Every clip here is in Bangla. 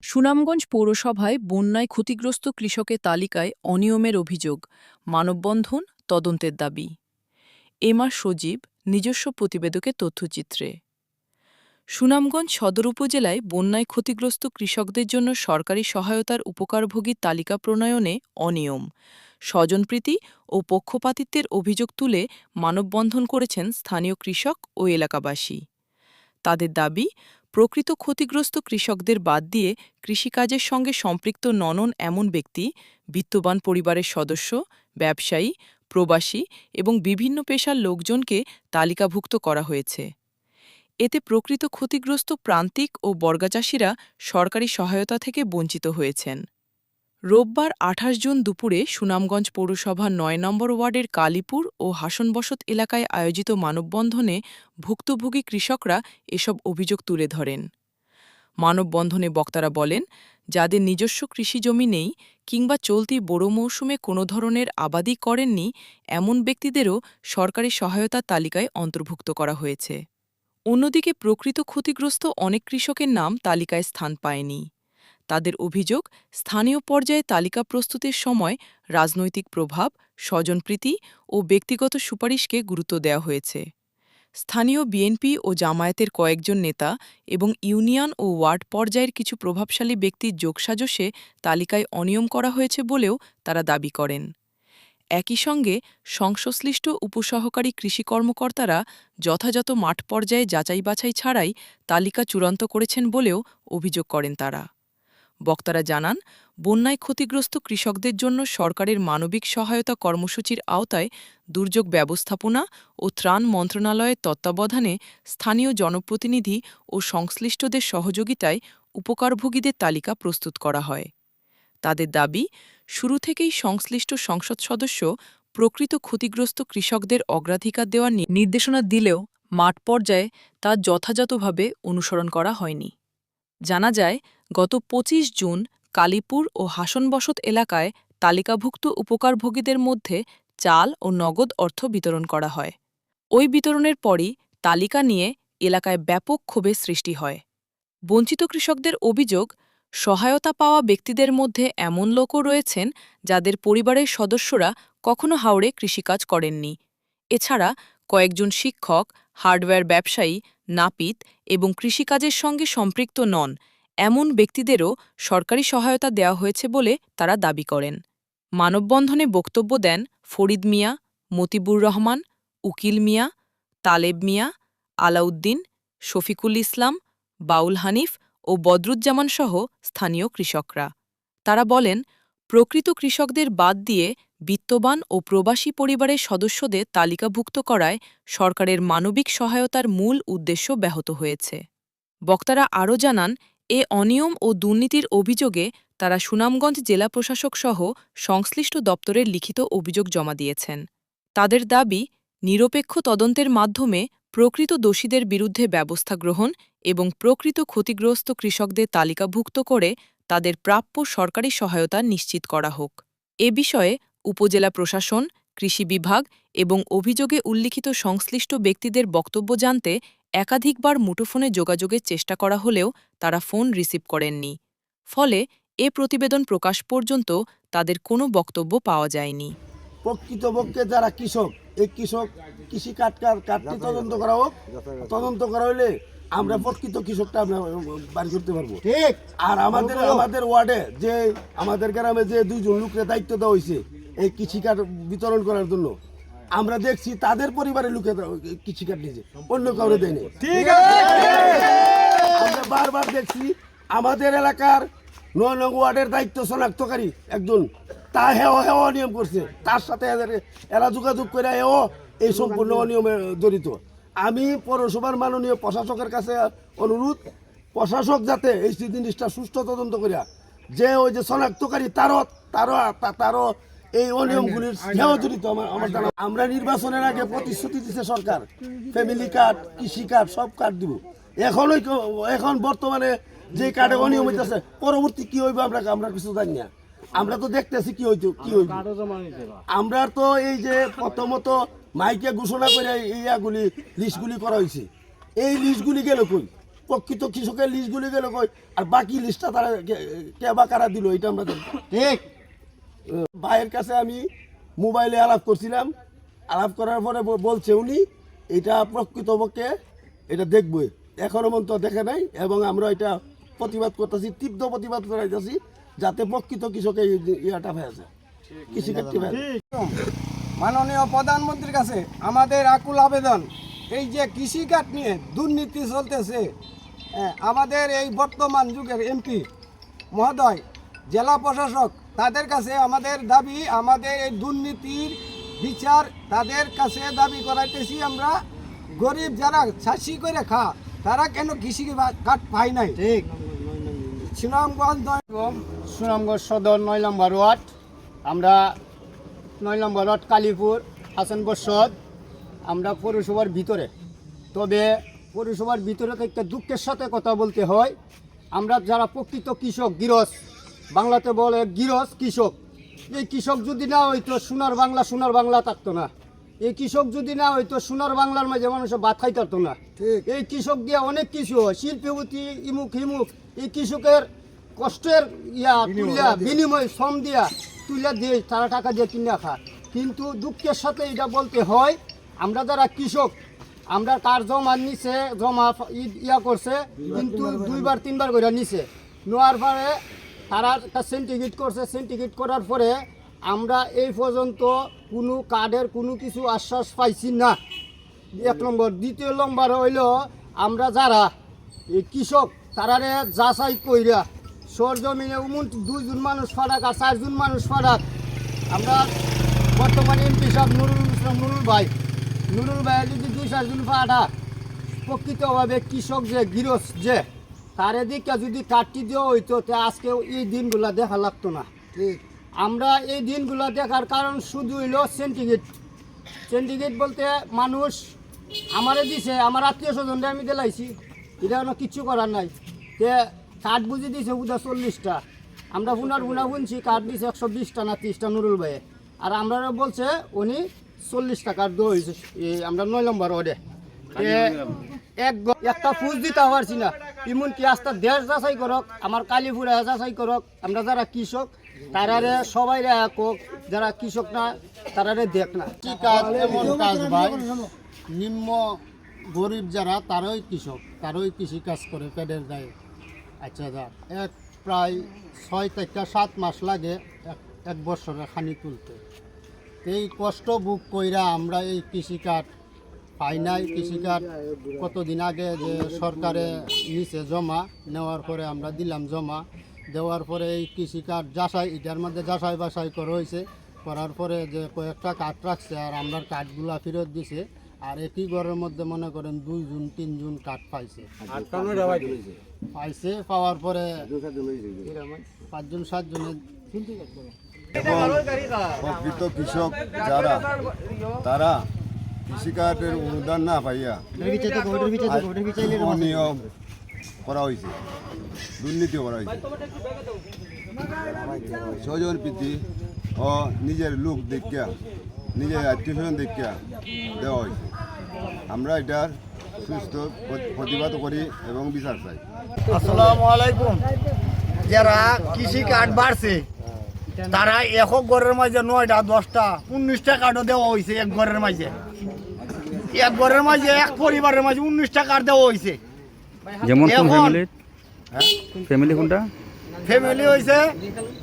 সুনামগঞ্জ পৌরসভায় বন্যায় ক্ষতিগ্রস্ত কৃষকের তালিকায় অনিয়মের অভিযোগ, মানববন্ধন তদন্তের দাবি। এমআর সজীব নিজস্ব প্রতিবেদকের তথ্যচিত্রে। সুনামগঞ্জ সদর উপজেলায় বন্যায় ক্ষতিগ্রস্ত কৃষকদের জন্য সরকারি সহায়তার উপকারভোগীর তালিকা প্রণয়নে অনিয়ম, স্বজনপ্রীতি ও পক্ষপাতিত্বের অভিযোগ তুলে মানববন্ধন করেছেন স্থানীয় কৃষক ও এলাকাবাসী। তাদের দাবি, প্রকৃত ক্ষতিগ্রস্ত কৃষকদের বাদ দিয়ে কৃষিকাজের সঙ্গে সম্পৃক্ত নন এমন ব্যক্তি, বিত্তবান পরিবারের সদস্য, ব্যবসায়ী, প্রবাসী এবং বিভিন্ন পেশার লোকজনকে তালিকাভুক্ত করা হয়েছে। এতে প্রকৃত ক্ষতিগ্রস্ত প্রান্তিক ও বর্গাচাষীরা সরকারি সহায়তা থেকে বঞ্চিত হয়েছেন। রোববার ২৮ জুন দুপুরে সুনামগঞ্জ পৌরসভার ৯ নম্বর ওয়ার্ডের কালীপুর ও হাসনবসত এলাকায় আয়োজিত মানববন্ধনে ভুক্তভোগী কৃষকরা এসব অভিযোগ তুলে ধরেন। মানববন্ধনে বক্তারা বলেন, যাদের নিজস্ব কৃষিজমি নেই কিংবা চলতি বোরো মৌসুমে কোনো ধরনের আবাদি করেননি, এমন ব্যক্তিদেরও সরকারি সহায়তার তালিকায় অন্তর্ভুক্ত করা হয়েছে। অন্যদিকে প্রকৃত ক্ষতিগ্রস্ত অনেক কৃষকের নাম তালিকায় স্থান পায়নি। তাদের অভিযোগ, স্থানীয় পর্যায়ে তালিকা প্রস্তুতের সময় রাজনৈতিক প্রভাব, স্বজনপ্রীতি ও ব্যক্তিগত সুপারিশকে গুরুত্ব দেওয়া হয়েছে। স্থানীয় বিএনপি ও জামায়াতের কয়েকজন নেতা এবং ইউনিয়ন ও ওয়ার্ড পর্যায়ের কিছু প্রভাবশালী ব্যক্তির যোগসাজশে তালিকায় অনিয়ম করা হয়েছে বলেও তারা দাবি করেন। একই সঙ্গে সংশ্লিষ্ট উপসহকারী কৃষি কর্মকর্তারা যথাযথ মাঠ পর্যায়ে যাচাই-বাছাই ছাড়াই তালিকা চূড়ান্ত করেছেন বলেও অভিযোগ করেন তারা। বক্তারা জানান, বন্যায় ক্ষতিগ্রস্ত কৃষকদের জন্য সরকারের মানবিক সহায়তা কর্মসূচির আওতায় দুর্যোগ ব্যবস্থাপনা ও ত্রাণ মন্ত্রণালয়ের তত্ত্বাবধানে স্থানীয় জনপ্রতিনিধি ও সংশ্লিষ্টদের সহযোগিতায় উপকারভোগীদের তালিকা প্রস্তুত করা হয়। তাদের দাবি, শুরু থেকেই সংশ্লিষ্ট সংসদ সদস্য প্রকৃত ক্ষতিগ্রস্ত কৃষকদের অগ্রাধিকার দেওয়ার নির্দেশনা দিলেও মাঠ পর্যায়ে তা যথাযথভাবে অনুসরণ করা হয়নি। জানা যায়, গত ২৫ জুন কালীপুর ও হাসনবসত এলাকায় তালিকাভুক্ত উপকারভোগীদের মধ্যে চাল ও নগদ অর্থ বিতরণ করা হয়। ওই বিতরণের পরই তালিকা নিয়ে এলাকায় ব্যাপক ক্ষোভের সৃষ্টি হয়। বঞ্চিত কৃষকদের অভিযোগ, সহায়তা পাওয়া ব্যক্তিদের মধ্যে এমন লোকও রয়েছেন যাদের পরিবারের সদস্যরা কখনো হাওড়ে কৃষিকাজ করেননি। এছাড়া কয়েকজন শিক্ষক, হার্ডওয়্যার ব্যবসায়ী, নাপিত এবং কৃষিকাজের সঙ্গে সম্পৃক্ত নন এমন ব্যক্তিদেরও সরকারি সহায়তা দেওয়া হয়েছে বলে তারা দাবি করেন। মানববন্ধনে বক্তব্য দেন ফরিদ মিয়া, মতিবুর রহমান, উকিল মিয়া, তালেব মিয়া, আলাউদ্দিন, শফিকুল ইসলাম, বাউল হানিফ ও বদরুজ্জামান সহ স্থানীয় কৃষকরা। তারা বলেন, প্রকৃত কৃষকদের বাদ দিয়ে বিত্তবান ও প্রবাসী পরিবারের সদস্যদের তালিকাভুক্ত করায় সরকারের মানবিক সহায়তার মূল উদ্দেশ্য ব্যাহত হয়েছে। বক্তারা আরও জানান, এ অনিয়ম ও দুর্নীতির অভিযোগে তারা সুনামগঞ্জ জেলা প্রশাসক সহ সংশ্লিষ্ট দপ্তরের লিখিত অভিযোগ জমা দিয়েছেন। তাদের দাবি, নিরপেক্ষ তদন্তের মাধ্যমে প্রকৃত দোষীদের বিরুদ্ধে ব্যবস্থা গ্রহণ এবং প্রকৃত ক্ষতিগ্রস্ত কৃষকদের তালিকাভুক্ত করে তাদের প্রাপ্য সরকারি সহায়তা নিশ্চিত করা হোক। এ বিষয়ে উপজেলা প্রশাসন, কৃষি বিভাগ এবং অভিযোগে উল্লিখিত সংশ্লিষ্ট ব্যক্তিদের বক্তব্য জানতে একাধিকবার মুঠোফোনে যোগাযোগের চেষ্টা করা হলেও তারা ফোন রিসিভ করেননি। ফলে এ প্রতিবেদন প্রকাশ পর্যন্ত তাদের কোনো বক্তব্য পাওয়া যায়নি। প্রকৃতপক্ষে যারা কৃষক, এই কৃষি কাটটি তদন্ত করা হোক। তদন্ত করা হলে আমরা প্রকৃত কৃষকটা আমরা বাড়ি করতে পারবো। ঠিক। আর আমাদের ওয়ার্ডে যে আমাদের গ্রামে যে 2 জন লোকের দায়িত্ব দেওয়া হয়েছে এই কৃষি কার্ড বিতরণ করার জন্য, আমরা দেখছি তাদের পরিবারের লোকে কৃষি কার্ড নিয়েছে, অন্য কাউরে দেয়নি। ঠিক আছে। আমরা বারবার দেখছি আমাদের এলাকার 9 নং ওয়ার্ডের দায়িত্ব শনাক্তকারী একজন, তা হেও অনিয়ম করছে, তার সাথে এরা যোগাযোগ করে এই সম্পূর্ণ অনিয়মে জড়িত। আমি পৌরসভার মাননীয় প্রশাসকের কাছে অনুরোধ, প্রশাসক যাতে এই জিনিসটা সুষ্ঠু তদন্ত করিয়া যে ওই যে শনাক্তকারী তারও এই অনিয়মগুলির হেও জড়িত আমার জানা। আমরা নির্বাচনের আগে প্রতিশ্রুতি দিচ্ছে সরকার, ফ্যামিলি কার্ড, কৃষি কার্ড সব কার্ড দিব। এখন বর্তমানে যে কার্ডে অনিয়ম হইতেছে, পরবর্তী কি হইবে আমরা কিছু জানি না। আমরা তো দেখতেছি কি হইব। আমরা তো এই যে প্রথমত মাইকে ঘোষণা করে লিস্টগুলি করা হয়েছে, এই লিস্টগুলি গেল কই? প্রকৃত কৃষকের লিস্টগুলি গেল কই, আর বাকি লিস্টটা তারা কে বা কারা দিল এটা আমরা জানি না। ঠিক। ভাইয়ের কাছে আমি মোবাইলে আলাপ করছিলাম, আলাপ করার পরে বলছে উনি এটা প্রকৃতপক্ষে এটা দেখবে, এখনো পর্যন্ত দেখে নাই, এবং আমরা এটা প্রতিবাদ করতেছি, তীব্র প্রতিবাদ করাইতেছি, যাতে প্রকৃত কৃষকের ইয়াটা হয়েছে কৃষিক্ষেত্রে হয়েছে। মাননীয় প্রধানমন্ত্রীর কাছে আমাদের আকুল আবেদন, এই যে কৃষিকাজ নিয়ে দুর্নীতি চলতেছে, আমাদের এই বর্তমান যুগের এমপি মহোদয়, জেলা প্রশাসক, তাদের কাছে আমাদের দাবি, আমাদের এই দুর্নীতির বিচার তাদের কাছে দাবি করাইতেছি আমরা। গরিব যারা চাষি করে তারা কেন কৃষি কাঠ পায় নাই? ঠিক। সুনামগঞ্জ সদর 9 নম্বর ওয়ার্ড, আমরা 9 নম্বর ওয়ার্ড কালীপুর হাসান বসত, আমরা পৌরসভার ভিতরে। তবে পৌরসভার ভিতরে থেকে দুঃখের সাথে কথা বলতে হয়, আমরা যারা প্রকৃত কৃষক, গৃহস্থ, বাংলাতে বলে গৃহস্থ কৃষক, এই কৃষক যদি না হইতো সোনার বাংলা থাকতো না। এই কৃষক যদি না হইতো সোনার বাংলার মাঝে মানুষের ভাত খাইতে পারতো না। এই কৃষক দিয়ে অনেক কিছু হয়, শিল্পীপতি ইমুক হিমুক, এই কৃষকের কষ্টের বিনিময় শ্রম দিয়া তুলে দিয়ে তারা টাকা দিয়ে কিনে খায়। কিন্তু দুঃখের সাথে এটা বলতে হয়, আমরা যারা কৃষক, আমরা কার জমা নিছে, জমা করছে, কিন্তু 2বার 3বার করে নিছে, নেওয়ার পরে তারা সেন্টিগ্রেট করছে, সেন্টিগ্রেট করার পরে আমরা এই পর্যন্ত কোনো কার্ডের কোনো কিছু আশ্বাস পাইছি না, 1 নম্বর। 2 নম্বর হইল, আমরা যারা এই কৃষক তারারে যাচাই কইরা সরজমিনে 2 জন মানুষ ফারাক আর 4 জন মানুষ ফারাক, আমরা বর্তমানে এমপি সাহেব নুরুল ভাই যদি 2-4 জন ফাটা প্রকৃতভাবে কৃষক যে গৃহস্থ যে তার দিকে যদি কাটটি দেওয়া হইতো, আজকে এই দিনগুলা দেখা লাগতো না। ঠিক। আমরা এই দিনগুলো দেখার কারণ শুধু হইল সেন্টিগ্রেট বলতে মানুষ আমারে দিছে, আমার আত্মীয় স্বজনরা আমি দিলাইছি, এটা কিচ্ছু করার নাই। তে কাঠ বুঝি দিছে বুধা 40টা, আমরা শুনছি কাঠ দিছে 120টা না 30টা নুরুল ভাই, আর আমরা বলছে উনি 40টা কাঠ দেওয়া হয়েছে। আমরা 9 নম্বর ওডে একটা ফুজ দিতে পারছি না, এমনকি আস্তা দেশ যাচাই করক, আমার কালীপুরে যাচাই করক, আমরা যারা কৃষক তারারে সবাই কোক, যারা কৃষক না তারারে দেখ না। কি কাজ এমন কাজ ভাই, নিম্ন গরিব যারা তারাই কৃষক, তারাই কৃষি কাজ করে পেটের দায়ে। আচ্ছা, প্রায় 6 থেকে 7 মাস লাগে এক বছরে খানি তুলতে। এই কষ্ট বুক কইরা আমরা এই কৃষিকাজ পাই নাই। কৃষিকাজ কতদিন আগে যে সরকারে নিচে জমা নেওয়ার পরে আমরা দিলাম, জমা দেওয়ার পরে এই কৃষিকাজ যাচাই, এটার মধ্যে যাচাই বাছাই করা হয়েছে, করার পরে যে কয়েকটা কাঠ রাখছে আর আমরা কাঠগুলা ফেরত দিছে, আর একই ঘরের মধ্যে মনে করেন 2 জন 3 জন কাঠ পাইছে। পাওয়ার পরে 5 জন 7 জনের প্রকৃত কৃষক যারা তারা কৃষিকাজের অনুদান না পাইয়া অনিয়ম করা হয়েছে, দুর্নীতি করা হয়েছে, স্বজন প্রীতি ও নিজের লোক দেখিয়া, নিজের আত্মীয় স্বজন দেখিয়া দেওয়া হয়েছে। আমরা এটার সুস্থ প্রতিবাদ করি এবং বিচার চাই। আসসালামু আলাইকুম। যারা কৃষি কার্ড বাড়ছে তারা একক ঘরের মাঝে 9টা 10টা 19টা কার্ডও দেওয়া হয়েছে। এক ঘরের মাঝে এক পরিবারের মাঝে 19টা কার্ড দেওয়া হয়েছে। যেমন ফ্যামিলি কোনটা ফ্যামিলি হয়েছে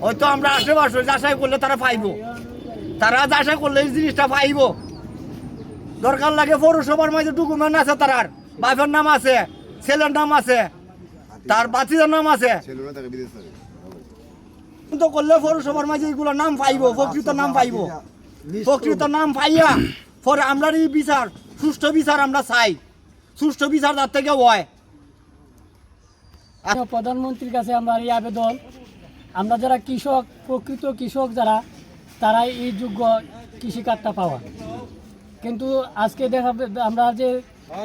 হয়তো আমরা আশেপাশে যাচাই করলে তারা পাইব, তারা যাচাই করলে এই জিনিসটা পাইব। দরকার লাগে পৌরসভার মাঝে ডকুমেন্ট আছে, তার বাপের নাম আছে, ছেলের নাম আছে, তার বাচ্চাদের নাম আছে, কিন্তু করলে পৌরসভার মাঝে এগুলো নাম পাইব, প্রকৃত নাম পাইব। প্রকৃত নাম পাইয়া পরে আমরা এই বিচার, সুষ্ঠু বিচার আমরা চাই, সুষ্ঠু বিচার তার থেকে হয়। প্রধানমন্ত্রীর কাছে আমরা এই আবেদন, আমরা যারা কৃষক, প্রকৃত কৃষক যারা, তারাই এই যোগ্য কৃষিকার্ডটা পাওয়া। কিন্তু আজকে দেখা আমরা যে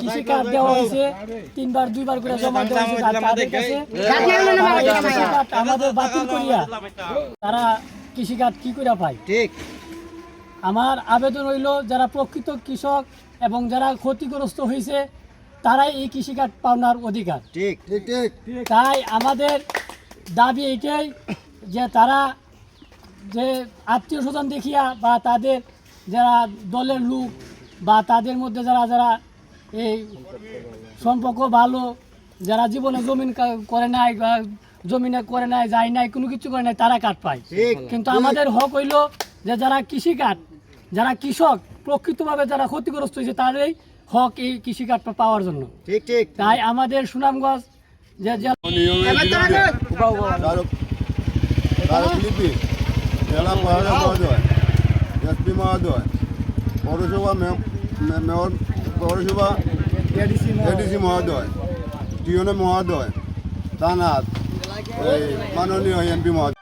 কৃষিকার্ড দেওয়া হয়েছে 3বার 2বার করে জমা দেওয়া হয়েছে, তাদের কাছে আমাদের বাতিল করিয়া তারা কৃষিকার্ড কি করে পায়। ঠিক। আমার আবেদন হইল, যারা প্রকৃত কৃষক এবং যারা ক্ষতিগ্রস্ত হয়েছে তারাই এই কৃষিকার্ড পাওনার অধিকার। ঠিক ঠিক ঠিক তাই আমাদের দাবি এটাই যে তারা যে আত্মীয় স্বজন দেখিয়া বা তাদের যারা দলের লোক বা তাদের মধ্যে যারা যারা এই সম্পর্ক ভালো, যারা জীবনে জমিন করে নাই বা জমিনে করে নাই, যায় নাই, কোনো কিছু করে নাই, তারা কার্ড পায়। কিন্তু আমাদের হক হইল যে যারা কৃষিকার্ড, যারা কৃষক প্রকৃতভাবে যারা ক্ষতিগ্রস্ত হয়েছে তাদেরই হক এই কৃষিকার্ডটা পাওয়ার জন্য। ঠিক ঠিক তাই আমাদের সুনামগঞ্জ যে অনিয়মের বিরুদ্ধে স্মারকলিপি জেলা প্রশাসক মহোদয়, এসপি মহোদয়, পৌরসভা মেয়র, পৌরসভা এডিসি মহোদয়, টিওনো মহোদয়, থানার মাননীয় এমপি মহোদয়।